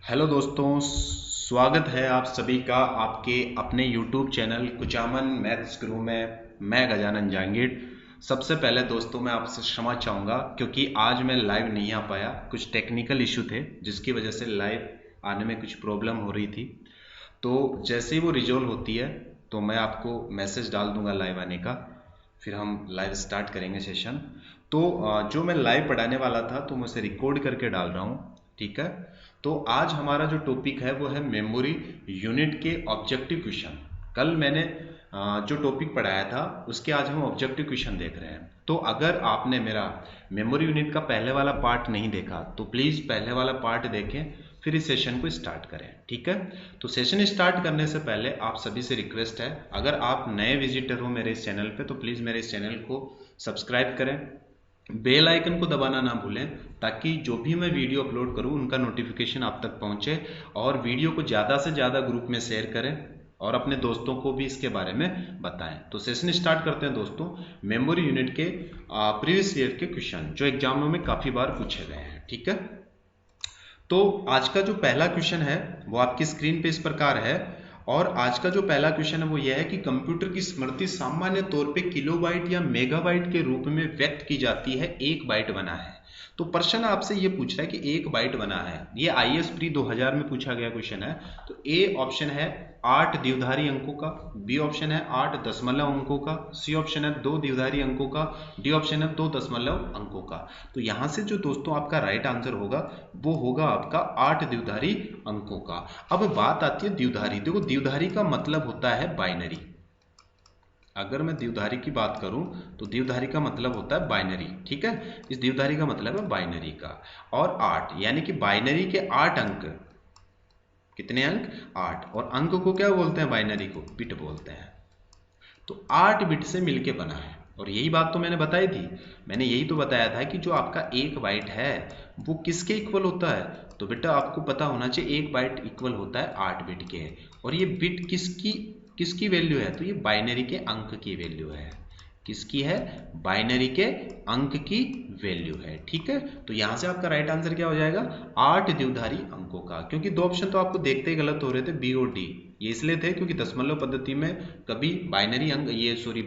Hello दोस्तों, स्वागत है आप सभी का आपके अपने YouTube चैनल कुचामन मैथ्स गुरु में। मैं गजानन जहांगीर। सबसे पहले दोस्तों मैं आपसे क्षमा चाहूँगा क्योंकि आज मैं लाइव नहीं आ पाया, कुछ टेक्निकल इशू थे जिसकी वजह से लाइव आने में कुछ प्रॉब्लम हो रही थी। तो जैसे ही वो रिजॉल्व होती है तो मैं आपको मैसेज डाल दूंगा लाइव आने का, फिर हम लाइव स्टार्ट करेंगे सेशन। तो जो मैं लाइव पढ़ाने वाला था तो मैं उसे रिकॉर्ड करके डाल रहा हूँ, ठीक है। तो आज हमारा जो टॉपिक है वो है मेमोरी यूनिट के ऑब्जेक्टिव क्वेश्चन। कल मैंने जो टॉपिक पढ़ाया था उसके आज हम ऑब्जेक्टिव क्वेश्चन देख रहे हैं। तो अगर आपने मेरा मेमोरी यूनिट का पहले वाला पार्ट नहीं देखा तो प्लीज़ पहले वाला पार्ट देखें, फिर इस सेशन को स्टार्ट करें, ठीक है। तो सेशन स्टार्ट करने से पहले आप सभी से रिक्वेस्ट है, अगर आप नए विजिटर हो मेरे इस चैनल पे तो प्लीज़ मेरे इस चैनल को सब्सक्राइब करें, बेल आइकन को दबाना ना भूलें ताकि जो भी मैं वीडियो अपलोड करूं उनका नोटिफिकेशन आप तक पहुंचे। और वीडियो को ज़्यादा से ज़्यादा ग्रुप में शेयर करें और अपने दोस्तों को भी इसके बारे में बताएं। तो सेशन स्टार्ट करते हैं दोस्तों। मेमोरी यूनिट के प्रीवियस ईयर के क्वेश्चन जो एग्जामों में काफ़ी बार पूछे गए हैं, ठीक है। तो आज का जो पहला क्वेश्चन है वो आपकी स्क्रीन पे इस प्रकार है। और आज का जो पहला क्वेश्चन है वो यह है कि कंप्यूटर की स्मृति सामान्य तौर पे किलोबाइट या मेगाबाइट के रूप में व्यक्त की जाती है, एक बाइट बना है। तो प्रश्न आपसे ये पूछ रहा है कि एक बाइट बना है, ये आईएएस प्री 2000 में पूछा गया क्वेश्चन है। तो ए ऑप्शन है 8 द्विधारी अंकों का, बी ऑप्शन है 8 दशमलव अंकों का, सी ऑप्शन है 2 द्विधारी अंकों का, डी ऑप्शन है 2 दशमलव अंकों का। तो यहां से जो दोस्तों आपका राइट आंसर होगा वो होगा आपका 8 द्विधारी अंकों का। अब बात आती है द्विधारी। देखो द्विधारी का मतलब होता है बाइनरी। अगर मैं द्विधारी की बात करूं तो द्विधारी का मतलब होता है बाइनरी, ठीक है। इस द्विधारी का मतलब है बाइनरी का। और 8 यानी कि बाइनरी के 8 अंक, कितने अंक? 8। और अंक को क्या बोलते हैं? बाइनरी को बिट बोलते हैं। तो 8 बिट से मिलके बना है। और यही बात तो मैंने बताई थी, मैंने यही तो बताया था कि जो आपका एक बाइट है वो किसके इक्वल होता है। तो बेटा आपको पता होना चाहिए एक बाइट इक्वल होता है 8 बिट के। और ये बिट किसकी किसकी वैल्यू है? तो ये बाइनरी के अंक की वैल्यू है। किसकी है? बाइनरी के अंक की वैल्यू है, ठीक है। तो यहां से आपका राइट आंसर क्या हो जाएगा? 8 द्विधारी अंकों का। क्योंकि दो ऑप्शन तो आपको देखते ही गलत हो रहे थे, बी और डी। ये इसलिए थे क्योंकि दशमलव पद्धति में कभी बाइनरी अंक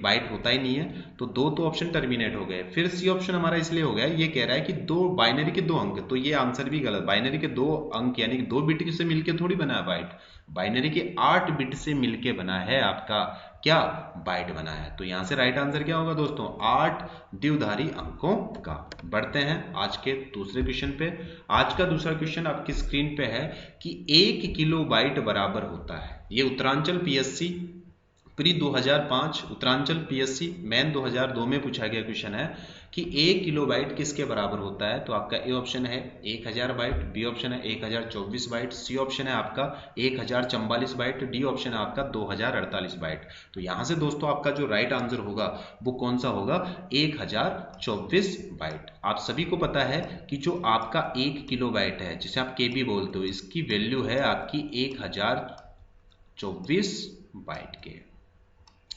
बाइट होता ही नहीं है, तो दो तो ऑप्शन टर्मिनेट हो गए। फिर सी ऑप्शन हमारा इसलिए हो गया, ये कह रहा है कि दो बाइनरी के दो अंक, तो ये आंसर भी गलत। बाइनरी के दो अंक यानी कि 2 बिट से मिलकर थोड़ी बना है बाइट, बाइनरी के 8 बिट से मिलके बना है आपका क्या? बाइट बना है। तो यहां से राइट आंसर क्या होगा दोस्तों? 8 द्विधारी अंकों का। बढ़ते हैं आज के दूसरे क्वेश्चन पे। आज का दूसरा क्वेश्चन आपकी स्क्रीन पे है कि 1 किलो बाइट बराबर होता है। ये Uttaranchal PSC pre 2005, Uttaranchal PSC man 2002 में पूछा गया क्वेश्चन है कि 1 किलो बाइट किसके बराबर होता है। तो आपका ए ऑप्शन है 1000 बाइट, बी ऑप्शन है 1024 बाइट, सी ऑप्शन है आपका 1044 बाइट, डी ऑप्शन है आपका 2048 बाइट। तो यहां से दोस्तों आपका जो राइट आंसर होगा वो कौन सा होगा? 1024 बाइट। आप सभी को पता है कि जो आपका 1 किलो बाइट है जिसे आप केबी बोलते हो, इसकी वैल्यू है आपकी 1024 बाइट के।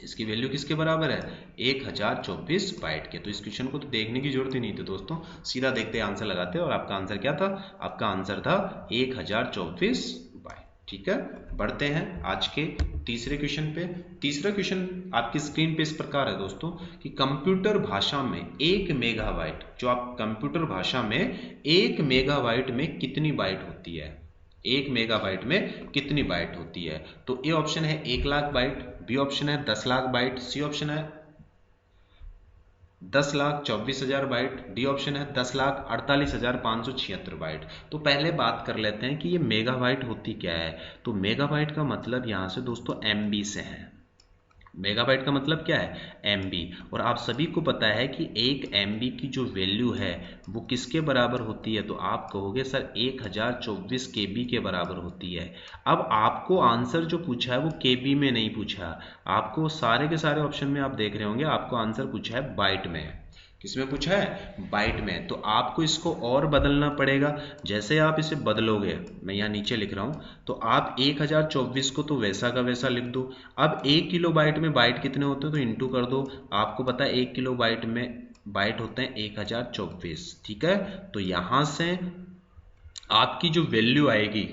इसकी वैल्यू किसके बराबर है? 1024 बाइट के। तो इस क्वेश्चन को तो देखने की जरूरत ही नहीं थी दोस्तों, सीधा देखते आंसर लगाते। और आपका आंसर क्या था? आपका आंसर था 1024 बाइट, ठीक है। बढ़ते हैं आज के तीसरे क्वेश्चन पे। तीसरा क्वेश्चन आपकी स्क्रीन पे इस प्रकार है दोस्तों कि कंप्यूटर भाषा में 1 मेगाबाइट, जो आप कंप्यूटर भाषा में 1 मेगाबाइट में कितनी बाइट होती है? 1 मेगाबाइट में कितनी बाइट होती है? तो ए ऑप्शन है 1 लाख बाइट, बी ऑप्शन है 10 लाख बाइट, सी ऑप्शन है 10,24,000 बाइट, डी ऑप्शन है 10,48,576 बाइट। तो पहले बात कर लेते हैं कि ये मेगाबाइट होती क्या है। तो मेगाबाइट का मतलब यहां से दोस्तों एमबी से है। मेगाबाइट का मतलब क्या है? एमबी। और आप सभी को पता है कि 1 एमबी की जो वैल्यू है वो किसके बराबर होती है? तो आप कहोगे सर 1024 केबी के बराबर होती है। अब आपको आंसर जो पूछा है वो केबी में नहीं पूछा, आपको सारे के सारे ऑप्शन में आप देख रहे होंगे आपको आंसर पूछा है बाइट में। किसमें पूछा है? बाइट में। तो आपको इसको और बदलना पड़ेगा। जैसे आप इसे बदलोगे, मैं यहाँ नीचे लिख रहा हूँ, तो आप 1024 को तो वैसा का वैसा लिख दो। अब 1 किलो बाइट में बाइट कितने होते हैं तो इंटू कर दो। आपको पता है 1 किलो बाइट में बाइट होते हैं 1024, ठीक है। तो यहाँ से आपकी जो वैल्यू आएगी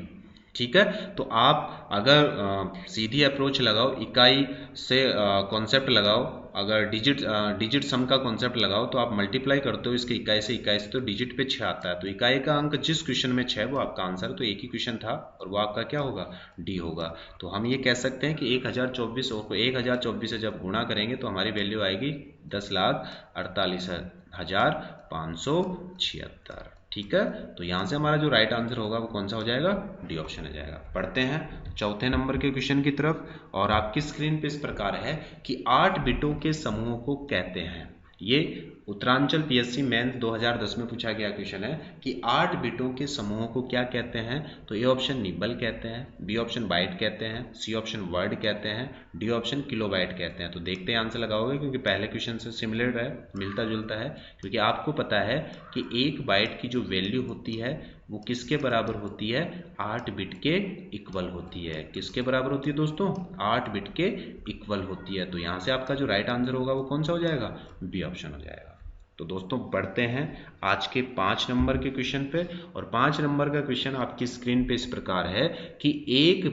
ठीक है। तो आप अगर सीधी अप्रोच लगाओ, इकाई से कॉन्सेप्ट लगाओ, अगर डिजिट सम का कॉन्सेप्ट लगाओ तो आप मल्टीप्लाई करते हो इसके इकाई से तो डिजिट पे 6 आता है। तो इकाई का अंक जिस क्वेश्चन में 6 वो आपका आंसर, तो एक ही क्वेश्चन था और वो आपका क्या होगा, डी होगा। तो हम ये कह सकते हैं कि 1024 को 1024 से जब गुणा करेंगे तो हमारी वैल्यू आएगी 10,48,576। ठीक है। तो यहाँ से हमारा जो राइट आंसर होगा वो कौन सा हो जाएगा, डी ऑप्शन हो जाएगा। पढ़ते हैं चौथे नंबर के क्वेश्चन की तरफ, और आपकी स्क्रीन पे इस प्रकार है कि 8 बिटों के समूह को कहते हैं। ये उत्तरांचल पीएससी मेंस 2010 में पूछा गया क्वेश्चन है कि 8 बिटों के समूहों को क्या कहते हैं। तो ए ऑप्शन निबल कहते हैं, बी ऑप्शन बाइट कहते हैं, सी ऑप्शन वर्ड कहते हैं, डी ऑप्शन किलोबाइट कहते हैं। तो देखते हैं आंसर लगाओगे, क्योंकि पहले क्वेश्चन से सिमिलर है, मिलता जुलता है। क्योंकि आपको पता है कि एक बाइट की जो वैल्यू होती है वो किसके बराबर होती है, 8 बिट के इक्वल होती है। किसके बराबर होती है दोस्तों, 8 बिट के इक्वल होती है। तो यहाँ से आपका जो राइट आंसर होगा वो कौन सा हो जाएगा, बी ऑप्शन हो जाएगा। तो दोस्तों बढ़ते हैं आज के 5 नंबर के क्वेश्चन पे, और 5 नंबर का क्वेश्चन आपकी स्क्रीन पे इस प्रकार है कि एक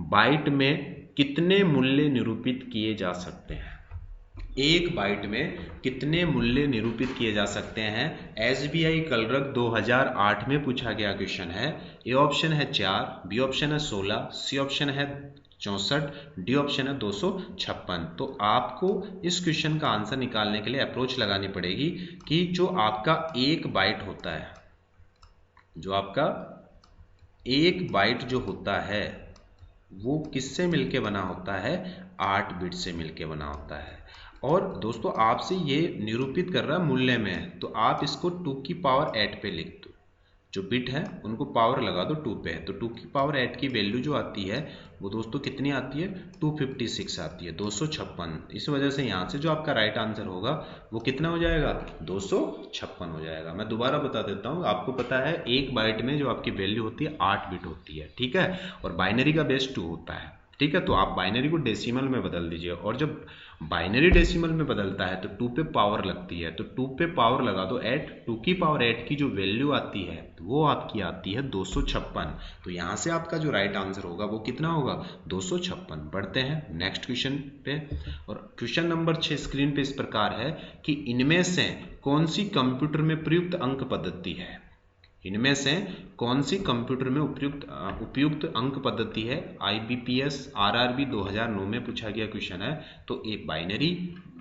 बाइट में कितने मूल्य निरूपित किए जा सकते हैं। एक बाइट में कितने मूल्य निरूपित किए जा सकते हैं, एसबीआई कलरक 2008 में पूछा गया क्वेश्चन है। ए ऑप्शन है 4, बी ऑप्शन है 16, सी ऑप्शन है 64, डी ऑप्शन है 256। तो आपको इस क्वेश्चन का आंसर निकालने के लिए अप्रोच लगानी पड़ेगी कि जो आपका एक बाइट होता है, जो आपका एक बाइट जो होता है वो किससे मिलके बना होता है, 8 बिट से मिलके बना होता है। और दोस्तों आपसे ये निरूपित कर रहा है मूल्य में, तो आप इसको 2 की पावर 8 पे लिख दो। जो बिट है उनको पावर लगा दो 2 पे, तो 2 की पावर 8 की वैल्यू जो आती है वो दोस्तों कितनी आती है, 256 आती है, 256। इस वजह से यहाँ से जो आपका राइट आंसर होगा वो कितना हो जाएगा, 256 हो जाएगा। मैं दोबारा बता देता हूँ, आपको पता है एक बाइट में जो आपकी वैल्यू होती है 8 बिट होती है, ठीक है, और बाइनरी का बेस 2 होता है, ठीक है। तो आप बाइनरी को डेसिमल में बदल दीजिए, और जब बाइनरी डेसिमल में बदलता है तो 2 पे पावर लगती है, तो 2 पे पावर लगा दो 8, 2 की पावर 8 की जो वैल्यू आती है वो आपकी आती है 256। तो यहाँ से आपका जो राइट आंसर होगा वो कितना होगा, 256। बढ़ते हैं नेक्स्ट क्वेश्चन पे, और क्वेश्चन नंबर 6 स्क्रीन पे इस प्रकार है कि इनमें से कौन सी कंप्यूटर में प्रयुक्त अंक पद्धति है। इनमें से कौन सी कंप्यूटर में उपयुक्त अंक पद्धति है। IBPS RRB 2009 में पूछा गया क्वेश्चन है। तो ए बाइनरी,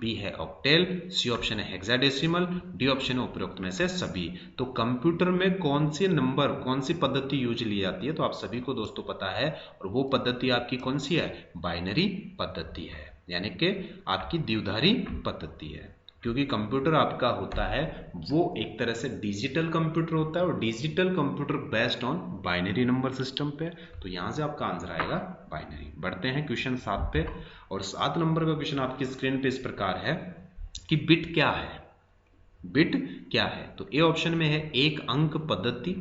बी है ऑक्टेल, सी ऑप्शन है हेक्साडेसिमल, डी ऑप्शन है उपरोक्त में से सभी। तो कंप्यूटर में कौन सी नंबर, कौन सी पद्धति यूज ली जाती है, तो आप सभी को दोस्तों पता है, और वो पद्धति आपकी कौन सी है, बाइनरी पद्धति है, यानी कि आपकी द्विधारी पद्धति है। क्योंकि कंप्यूटर आपका होता है वो एक तरह से डिजिटल कंप्यूटर होता है, और digital computer based on binary number system पे। तो यहाँ से आपका आंसर आएगा बाइनरी। बढ़ते हैं क्वेश्चन 7 पे, और 7 नंबर का क्वेश्चन आपकी स्क्रीन पे इस प्रकार है कि बिट क्या है। बिट क्या है, तो ए ऑप्शन में है एक अंक पद्धति,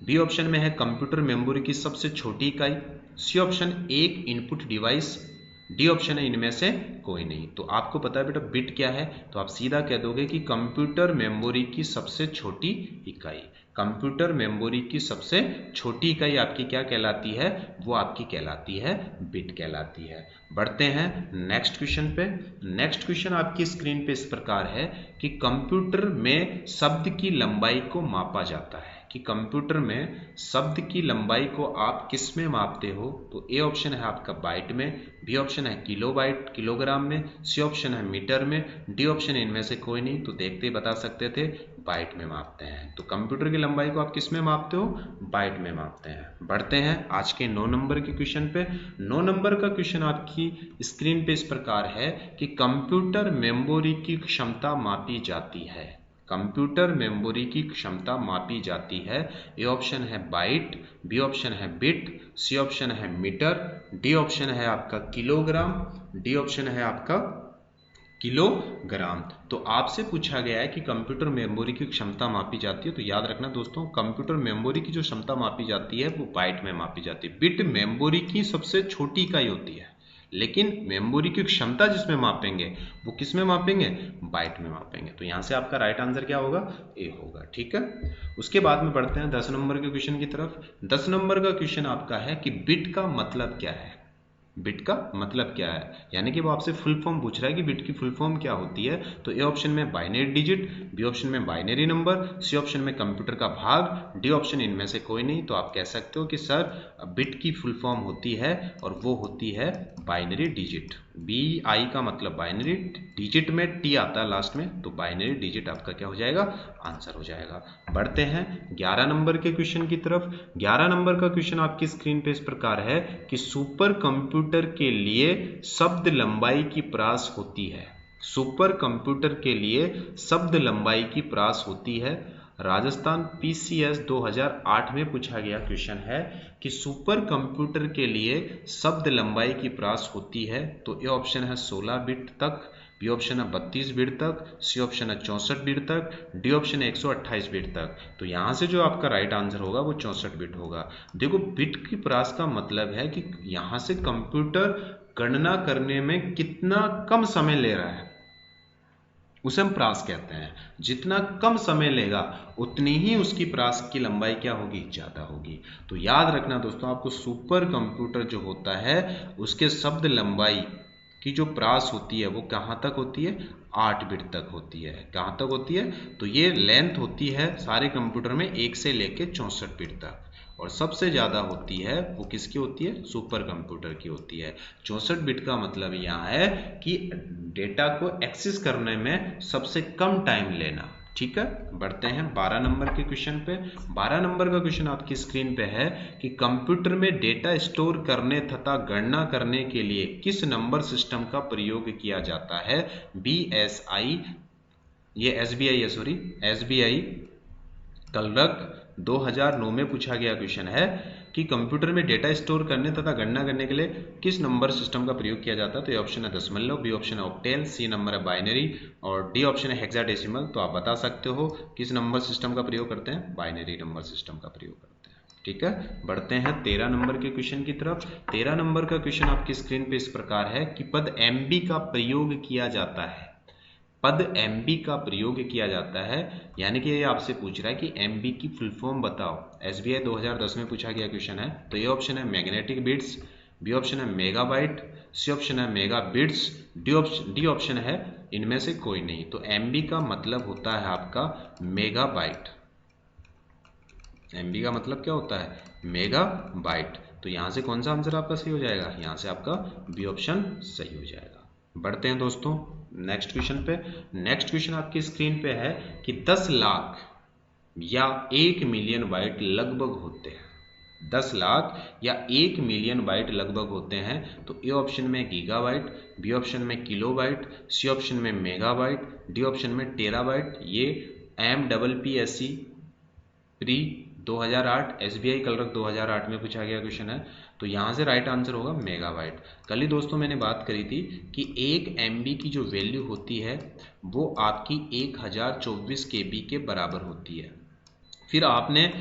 बी ऑप्शन में है कंप्यूटर मेमोरी की सबसे छोटी इकाई, सी ऑप्शन एक इनपुट डिवाइस, डी ऑप्शन है इनमें से कोई नहीं। तो आपको पता है बेटा बिट क्या है, तो आप सीधा कह दोगे कि कंप्यूटर मेमोरी की सबसे छोटी इकाई। कंप्यूटर मेमोरी की सबसे छोटी इकाई आपकी क्या कहलाती है, वो आपकी कहलाती है बिट कहलाती है। बढ़ते हैं नेक्स्ट क्वेश्चन पे। नेक्स्ट क्वेश्चन आपकी स्क्रीन पे इस प्रकार है कि कंप्यूटर में शब्द की लंबाई को मापा जाता है, कि कंप्यूटर में शब्द की लंबाई को आप किस में मापते हो। तो ए ऑप्शन है आपका बाइट में, बी ऑप्शन है किलोबाइट किलोग्राम में, सी ऑप्शन है मीटर में, डी ऑप्शन है इनमें से कोई नहीं। तो देखते ही बता सकते थे बाइट में मापते हैं। तो कंप्यूटर की लंबाई को आप किस में मापते हो, बाइट में मापते हैं। बढ़ते हैं आज के 9 नंबर के क्वेश्चन पे। 9 नंबर का क्वेश्चन आपकी स्क्रीन पे इस प्रकार है कि कंप्यूटर मेमोरी की क्षमता मापी जाती है। कंप्यूटर मेमोरी की क्षमता मापी जाती है। ए ऑप्शन है बाइट, बी ऑप्शन है बिट, सी ऑप्शन है मीटर, डी ऑप्शन है आपका किलोग्राम, डी ऑप्शन है आपका किलोग्राम। तो आपसे पूछा गया है कि कंप्यूटर मेमोरी की क्षमता मापी जाती है। तो याद रखना दोस्तों, कंप्यूटर मेमोरी की जो क्षमता मापी जाती है वो बाइट में मापी जाती है। बिट मेमोरी की सबसे छोटी इकाई होती है, लेकिन मेमोरी की क्षमता जिसमें मापेंगे वो किस में मापेंगे, बाइट में मापेंगे। तो यहाँ से आपका राइट आंसर क्या होगा, ए होगा। ठीक है, उसके बाद में बढ़ते हैं 10 नंबर के क्वेश्चन की तरफ। 10 नंबर का क्वेश्चन आपका है कि बिट का मतलब क्या है। बिट का मतलब क्या है, यानी कि वो आपसे फुल फॉर्म पूछ रहा है कि बिट की फुल फॉर्म क्या होती है। तो ए ऑप्शन में बाइनरी डिजिट, बी ऑप्शन में बाइनरी नंबर, सी ऑप्शन में कंप्यूटर का भाग, डी ऑप्शन इनमें से कोई नहीं। तो आप कह सकते हो कि सर बिट की फुल फॉर्म होती है और वो होती है बाइनरी डिजिट। बी आई का मतलब बाइनरी, डिजिट में टी आता है लास्ट में, तो बाइनरी डिजिट आपका क्या हो जाएगा, आंसर हो जाएगा। बढ़ते हैं 11 नंबर के क्वेश्चन की तरफ। 11 नंबर का क्वेश्चन आपकी स्क्रीन पे इस प्रकार है कि सुपर कंप्यूटर के लिए शब्द लंबाई की प्रास होती है। सुपर कंप्यूटर के लिए शब्द लंबाई की प्रास होती है। राजस्थान पीसीएस 2008 में पूछा गया क्वेश्चन है कि सुपर कंप्यूटर के लिए शब्द लंबाई की प्रास होती है। तो ए ऑप्शन है 16 बिट तक, बी ऑप्शन है 32 बिट तक, सी ऑप्शन है 64 बिट तक, डी ऑप्शन है 128 बिट तक। तो यहाँ से जो आपका राइट आंसर होगा वो 64 बिट होगा। देखो बिट की प्रास का मतलब है कि यहाँ से कंप्यूटर गणना करने में कितना कम समय ले रहा है, उसे हम प्रास कहते हैं। जितना कम समय लेगा उतनी ही उसकी प्रास की लंबाई क्या होगी, ज्यादा होगी। तो याद रखना दोस्तों, आपको सुपर कंप्यूटर जो होता है उसके शब्द लंबाई की जो प्रास होती है वो कहाँ तक होती है, 8 बिट तक होती है। कहाँ तक होती है, तो ये लेंथ होती है सारे कंप्यूटर में 1 से लेके 64 बिट तक, और सबसे ज्यादा होती है वो किसकी होती है, सुपर कंप्यूटर की होती है। 64 बिट का मतलब यहाँ है कि डेटा को एक्सेस करने में सबसे कम टाइम लेना। ठीक है, बढ़ते हैं 12 नंबर के क्वेश्चन पे। 12 नंबर का क्वेश्चन आपकी स्क्रीन पे है कि कंप्यूटर में डेटा स्टोर करने तथा गणना करने के लिए किस नंबर सिस्टम का प्रयोग किया जाता है। BSI, ये SBI है, सॉरी SBI क्लर्क 2009 में पूछा गया क्वेश्चन है कि कंप्यूटर में डेटा स्टोर करने तथा गणना करने के लिए किस नंबर सिस्टम का प्रयोग किया जाता है। तो ए ऑप्शन है दशमलव, बी ऑप्शन है ऑक्टेल, सी नंबर है बाइनरी और डी ऑप्शन है हेक्साडेसिमल। तो आप बता सकते हो किस नंबर सिस्टम का प्रयोग करते हैं, बाइनरी नंबर सिस्टम का प्रयोग करते हैं। ठीक है, बढ़ते हैं 13 नंबर के क्वेश्चन की तरफ। 13 नंबर का क्वेश्चन आपकी स्क्रीन पे इस प्रकार है कि पद MB का प्रयोग किया जाता है। पद MB का प्रयोग किया जाता है, यानी कि ये आपसे पूछ रहा है कि MB की फुल फॉर्म बताओ। SBI 2010 में पूछा गया क्वेश्चन है। तो ये ऑप्शन है मैग्नेटिक बिट्स, बी ऑप्शन है मेगाबाइट, सी ऑप्शन है मेगा बिट्स, डी ऑप्शन है इनमें से कोई नहीं। तो MB का मतलब होता है आपका मेगाबाइट। MB का मतलब क्या होता है, मेगाबाइट। तो यहाँ से कौन सा आंसर आपका सही हो जाएगा, यहाँ से आपका बी ऑप्शन सही हो जाएगा। बढ़ते हैं दोस्तों नेक्स्ट क्वेश्चन पे। नेक्स्ट क्वेश्चन आपकी स्क्रीन पे है कि 10 लाख या 1 मिलियन बाइट लगभग होते हैं। 10 लाख या 1 मिलियन बाइट लगभग होते हैं। तो ए ऑप्शन में गीगाबाइट, बी ऑप्शन में किलोबाइट, सी ऑप्शन में मेगाबाइट, डी ऑप्शन में टेराबाइट। ये MPPSC प्री 2008 SBI क्लर्क 2008 में पूछा गया क्वेश्चन है। तो यहाँ से राइट आंसर होगा मेगाबाइट। कल ही दोस्तों मैंने बात करी थी कि 1 MB की जो वैल्यू होती है वो आपकी 1024 KB के बराबर होती है। फिर आपने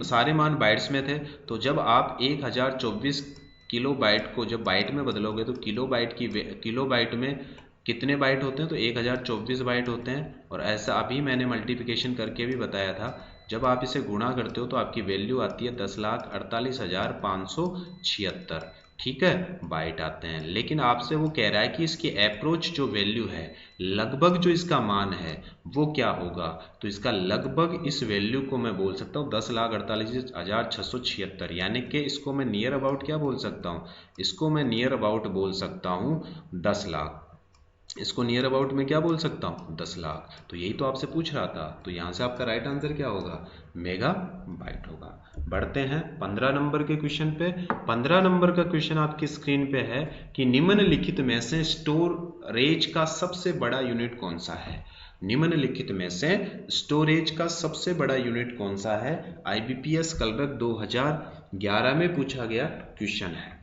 सारे मान बाइट्स में थे, तो जब आप 1024 किलो बाइट को जब बाइट में बदलोगे तो किलो बाइट में कितने बाइट होते हैं, तो 1024 बाइट होते हैं। और ऐसा अभी मैंने मल्टीप्लिकेशन करके भी बताया था, जब आप इसे गुणा करते हो तो आपकी वैल्यू आती है 10,48,576। ठीक है, बाइट आते हैं। लेकिन आपसे वो कह रहा है कि इसकी अप्रोच जो वैल्यू है, लगभग जो इसका मान है वो क्या होगा। तो इसका लगभग इस वैल्यू को मैं बोल सकता हूँ 10,48,676, यानी कि इसको मैं नियर अबाउट क्या बोल सकता हूँ, इसको मैं नियर अबाउट बोल सकता हूँ 10 लाख। इसको नियर अबाउट में क्या बोल सकता हूँ, 10 लाख। तो यही तो आपसे पूछ रहा था। तो यहाँ से आपका राइट आंसर क्या होगा, मेगाबाइट होगा। बढ़ते हैं 15 नंबर के क्वेश्चन पे। 15 नंबर का क्वेश्चन आपकी स्क्रीन पे है कि निम्नलिखित में से स्टोरेज का सबसे बड़ा यूनिट कौन सा है। निम्नलिखित में से स्टोरेज का सबसे बड़ा यूनिट कौन सा है। IBPS क्लर्क 2011 में पूछा गया क्वेश्चन है।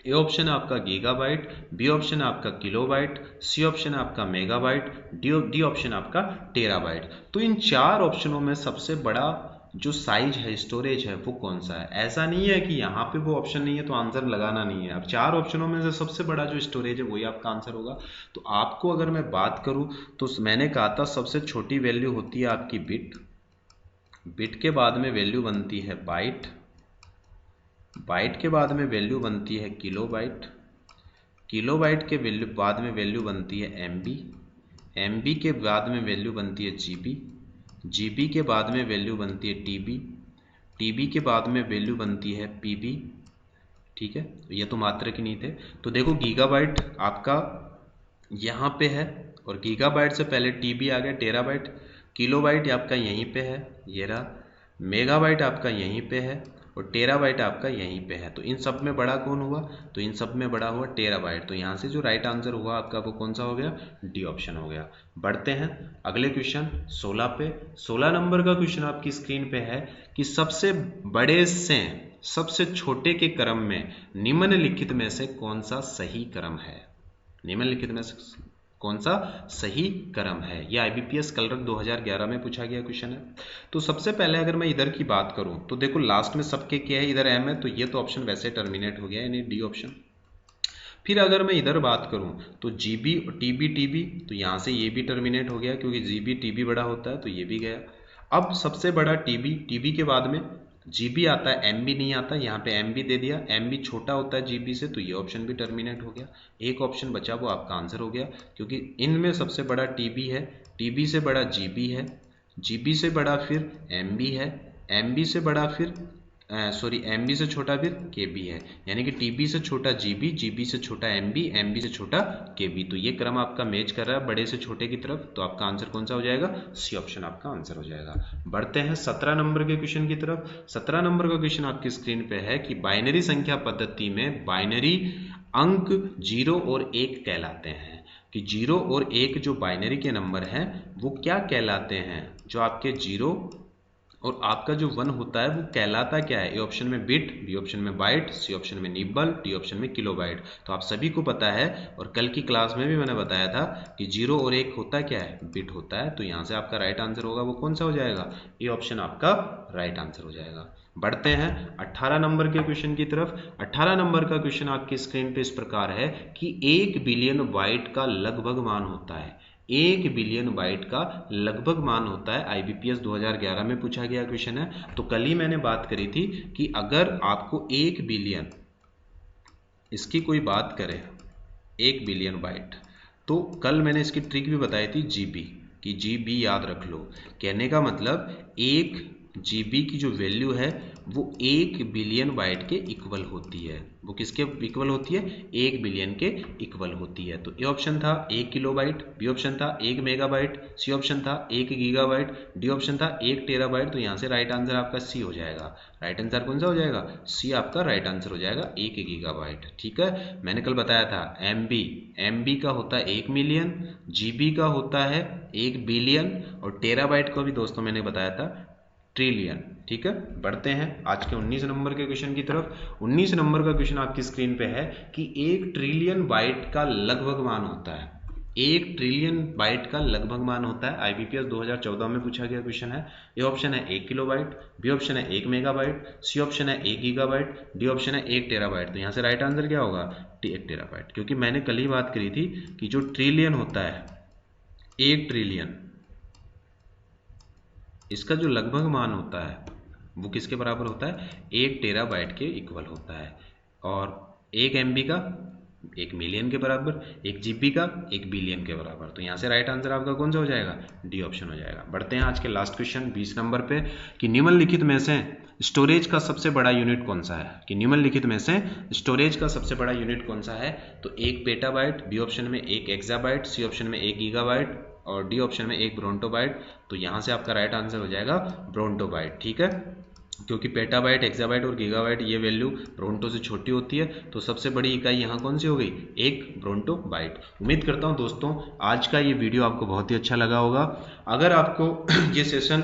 ए ऑप्शन है आपका गीगाबाइट, बी ऑप्शन है आपका किलोबाइट, सी ऑप्शन है आपका मेगाबाइट, डी ऑप्शन आपका टेराबाइट। तो इन चार ऑप्शनों में सबसे बड़ा जो साइज है, स्टोरेज है, वो कौन सा है। ऐसा नहीं है कि यहाँ पे वो ऑप्शन नहीं है तो आंसर लगाना नहीं है। अब 4 ऑप्शनों में से सबसे बड़ा जो स्टोरेज है वही आपका आंसर होगा। तो आपको अगर मैं बात करूँ तो मैंने कहा था सबसे छोटी वैल्यू होती है आपकी बिट, बिट के बाद में वैल्यू बनती है बाइट, बाइट के बाद में वैल्यू बनती है किलोबाइट, किलोबाइट के वैल्यू बाद में वैल्यू बनती है एमबी, एमबी के बाद में वैल्यू बनती है जीबी, जीबी के बाद में वैल्यू बनती है टीबी, टीबी के बाद में वैल्यू बनती है पीबी। ठीक है, ये तो मात्रक ही नहीं थे। तो देखो गीगाबाइट आपका यहाँ पे है और गीगाबाइट से पहले टीबी आ गया टेराबाइट, किलोबाइट आपका यहीं पे है, ये रहा, मेगाबाइट आपका यहीं पे है और टेराबाइट आपका यहीं पे है। तो इन सब में बड़ा कौन हुआ, तो इन सब में बड़ा हुआ टेराबाइट। तो यहाँ से जो राइट आंसर हुआ आपका वो कौन सा हो गया, डी ऑप्शन हो गया। बढ़ते हैं अगले क्वेश्चन 16 पे। 16 नंबर का क्वेश्चन आपकी स्क्रीन पे है कि सबसे बड़े से सबसे छोटे के क्रम में निम्नलिखित में से कौन सा सही क्रम है, निम्नलिखित में से कौन सा सही क्रम है। यह आईबीपीएस कलरक 2011 में पूछा गया क्वेश्चन है। तो सबसे पहले अगर मैं इधर की बात करूं तो देखो लास्ट में सबके क्या है, इधर एम है, तो ये तो ऑप्शन वैसे टर्मिनेट हो गया यानी डी ऑप्शन। फिर अगर मैं इधर बात करूं तो जीबी और टीबी, टीबी तो यहां से ये भी टर्मिनेट हो गया क्योंकि जीबी टीबी बड़ा होता है तो ये भी गया। अब सबसे बड़ा टीबी, टीबी के बाद में जीबी आता है, एमबी नहीं आता, यहाँ पे एमबी दे दिया, एमबी छोटा होता है जीबी से तो ये ऑप्शन भी टर्मिनेट हो गया। एक ऑप्शन बचा वो आपका आंसर हो गया क्योंकि इनमें सबसे बड़ा टीबी है, टीबी से बड़ा जीबी है, जीबी से बड़ा फिर एमबी है, एमबी से बड़ा फिर एमबी से छोटा फिर केबी है, यानी कि टीबी से छोटा जीबी, जीबी से छोटा एमबी, एमबी से छोटा केबी। तो ये क्रम आपका मैच कर रहा है बड़े से छोटे की तरफ। तो आपका आंसर कौन सा हो जाएगा, सी ऑप्शन आपका आंसर हो जाएगा। बढ़ते हैं 17 नंबर के क्वेश्चन की तरफ। 17 नंबर का क्वेश्चन आपकी स्क्रीन पे है कि बाइनरी संख्या पद्धति में बाइनरी अंक 0 और 1 कहलाते हैं, कि 0 और 1 जो बाइनरी के नंबर हैं वो क्या कहलाते हैं, जो आपके 0 और आपका जो 1 होता है वो कहलाता क्या है। ए ऑप्शन में बिट, बी ऑप्शन में बाइट, सी ऑप्शन में निब्बल, डी ऑप्शन में किलोबाइट। तो आप सभी को पता है और कल की क्लास में भी मैंने बताया था कि 0 और 1 होता क्या है, बिट होता है। तो यहाँ से आपका राइट आंसर होगा वो कौन सा हो जाएगा, ए ऑप्शन आपका राइट आंसर हो जाएगा। बढ़ते हैं 18 नंबर के क्वेश्चन की तरफ। 18 नंबर का क्वेश्चन आपकी स्क्रीन पे इस प्रकार है कि 1 बिलियन बाइट का लगभग मान होता है, 1 बिलियन बाइट का लगभग मान होता है। आईबीपीएस 2011 में पूछा गया क्वेश्चन है। तो कल ही मैंने बात करी थी कि अगर आपको 1 बिलियन इसकी कोई बात करे, 1 बिलियन बाइट, तो कल मैंने इसकी ट्रिक भी बताई थी जीबी, कि जीबी याद रख लो। कहने का मतलब 1 जीबी की जो वैल्यू है वो 1 बिलियन बाइट के इक्वल होती है। वो किसके इक्वल होती है, 1 बिलियन के इक्वल होती है। तो ए ऑप्शन था 1 किलोबाइट, बी ऑप्शन था 1 मेगाबाइट, सी ऑप्शन था 1 गीगाबाइट, डी ऑप्शन था 1 टेराबाइट। तो यहाँ से राइट आंसर आपका सी हो जाएगा। राइट आंसर कौन सा हो जाएगा, सी आपका राइट आंसर हो जाएगा, 1 गीगाबाइट। ठीक है, मैंने कल बताया था एमबी, एमबी का होता है 1 मिलियन, जीबी का होता है 1 बिलियन और टेराबाइट को भी दोस्तों मैंने बताया था ट्रिलियन। ठीक है, बढ़ते हैं आज के 19 नंबर के क्वेश्चन की तरफ। 19 नंबर का क्वेश्चन आपकी स्क्रीन पे है कि 1 ट्रिलियन बाइट का लगभग मान होता है, 1 ट्रिलियन बाइट का लगभग मान होता है। आईबीपीएस 2014 में पूछा गया क्वेश्चन है। ए ऑप्शन है 1 किलोबाइट, बी ऑप्शन है 1 मेगाबाइट, सी ऑप्शन है 1 गीगाबाइट, डी ऑप्शन है 1 टेराबाइट। तो यहाँ से राइट आंसर क्या होगा, 1 टेराबाइट, क्योंकि मैंने कल ही बात करी थी कि जो ट्रिलियन होता है, 1 ट्रिलियन, इसका जो लगभग मान होता है वो किसके बराबर होता है, 1 टेराबाइट के इक्वल होता है। और 1 एमबी का 1 मिलियन के बराबर, 1 जीबी का 1 बिलियन के बराबर। तो यहाँ से राइट आंसर आपका कौन सा हो जाएगा, डी ऑप्शन हो जाएगा। बढ़ते हैं आज के लास्ट क्वेश्चन 20 नंबर पे कि निम्नलिखित में से स्टोरेज का सबसे बड़ा यूनिट कौन सा है, कि निम्नलिखित में से स्टोरेज का सबसे बड़ा यूनिट कौन सा है। तो 1 पेटाबाइट, बी ऑप्शन में 1 एक्साबाइट, सी ऑप्शन में 1 गीगाबाइट और डी ऑप्शन में 1 ब्रोंटोबाइट। तो यहाँ से आपका राइट आंसर हो जाएगा ब्रोंटोबाइट। ठीक है, क्योंकि पेटाबाइट, एक्साबाइट और गीगाबाइट ये वैल्यू ब्रोंटो से छोटी होती है। तो सबसे बड़ी इकाई यहाँ कौन सी हो गई, 1 ब्रोंटोबाइट। उम्मीद करता हूँ दोस्तों आज का ये वीडियो आपको बहुत ही अच्छा लगा होगा। अगर आपको ये सेशन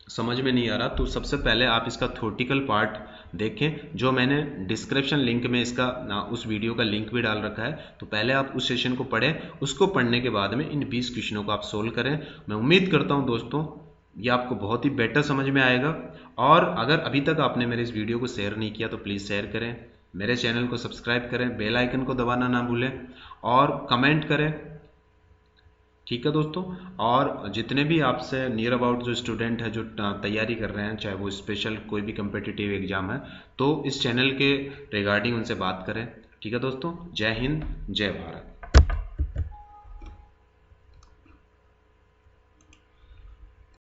समझ में नहीं आ रहा तो सबसे पहले आप इसका थ्योरेटिकल पार्ट देखें, जो मैंने डिस्क्रिप्शन लिंक में इसका उस वीडियो का लिंक भी डाल रखा है। तो पहले आप उस सेशन को पढ़ें, उसको पढ़ने के बाद में इन 20 क्वेश्चनों को आप सोल्व करें। मैं उम्मीद करता हूं दोस्तों ये आपको बहुत ही बेटर समझ में आएगा। और अगर अभी तक आपने मेरे इस वीडियो को शेयर नहीं किया तो प्लीज़ शेयर करें, मेरे चैनल को सब्सक्राइब करें, बेल आइकन को दबाना ना भूलें और कमेंट करें। ठीक है दोस्तों, और जितने भी आपसे नियर अबाउट जो स्टूडेंट है जो तैयारी कर रहे हैं, चाहे वो स्पेशल कोई भी कम्पिटिटिव एग्जाम है, तो इस चैनल के रिगार्डिंग उनसे बात करें। ठीक है दोस्तों, जय हिंद, जय भारत।